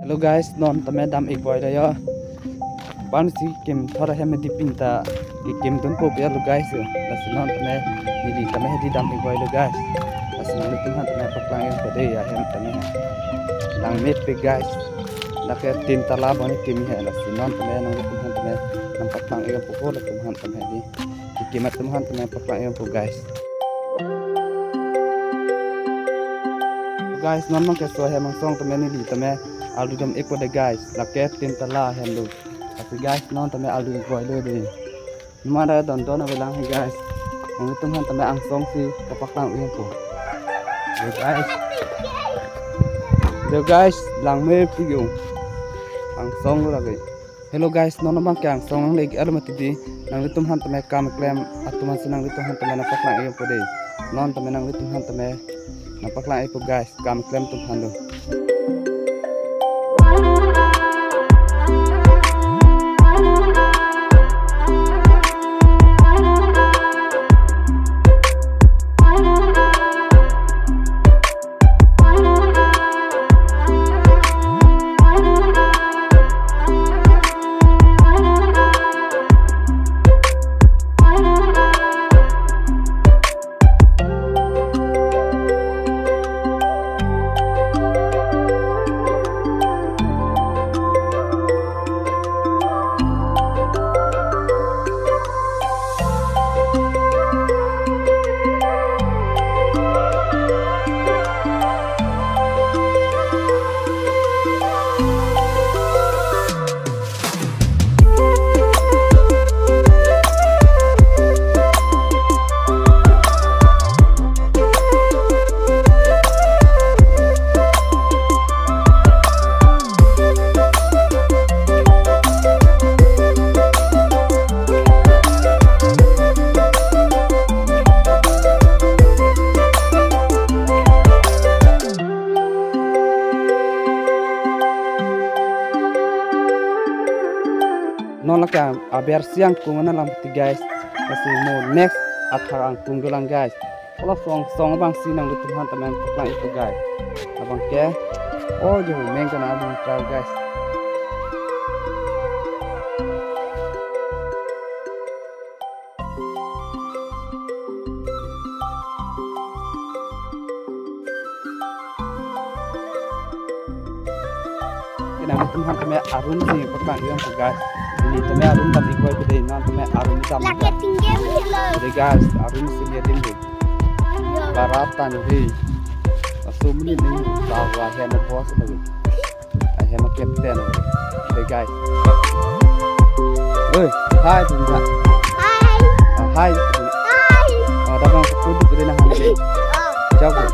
Hello guys, non tame dam ek boy ya. Ban si kim thora he me dipinta ki kim tun po ya lo guys. Las non tame ni tame he di dam ek boy lo guys. Las non tum han tame paklang yang pade ya hem tame. Lang met pe guys. Nak ke tin tala bani kim he las non tame nang tum han tame nang paklang yang po la tum han tame di. Ki kimat tum han tame paklang yang po guys. Guys, non mang ke so he mang song tame ni di tame aldu dam ek pada guys laket tin tala hendo tapi guys non tame aldu ek boy le de mara don don avelang he guys nang tum han tame ang song si kapaklang uyen ko guys lang me piyo ang song lo lagi. Hello guys, non bang kyang song ang legi almati di nang tum han tame kam klem atuman sinang tum han tame napaklang uyen ko de non tame nang tum han tame napaklang ek guys kam klem tum han lo. Non laka aber siang kungana lang ti guys kasi mo next athang kunggulang guys ola song bang sinang lutum han tamen paklang itu guys abang ke oh jo mengkana abang try guys kena lutum han tamen arun si paklang itu guys. Ini tame arun dam ikoi pede non tame arun dam laki tinggi milo de guys arun sulia dimbe baratan hi asumni ni bawa he na boss lagi I have a captain de guys oi hi tunja hi oh da bang kudu pede na hande jago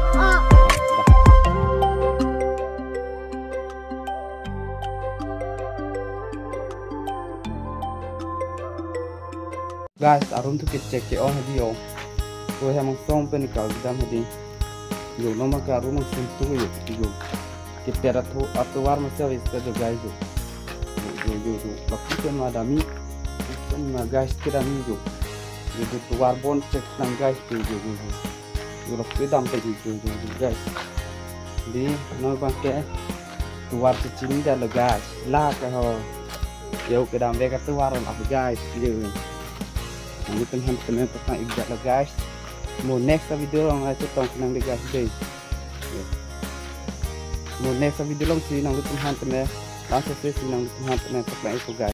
guys arun tu check ke on hadi yo to he mang song pen ka dam hadi yo no ma ka arun sim tu yo ke pera tho atwar ma service ka jo guys yo bakti ke ma dami ma guys ke dami yo tuwar bon check nang guys tu yo lo ke dam pe yo guys di no ba ke tuwar tu chin da lo guys la ka ho yo ke dam be ka tuwar ma guys yo ini teman-teman pasang ikat lah guys. Mau next video orang itu tong senang guys deh. Mau next video orang sih nang teman-teman langsung sih nang teman-teman pasang itu guys.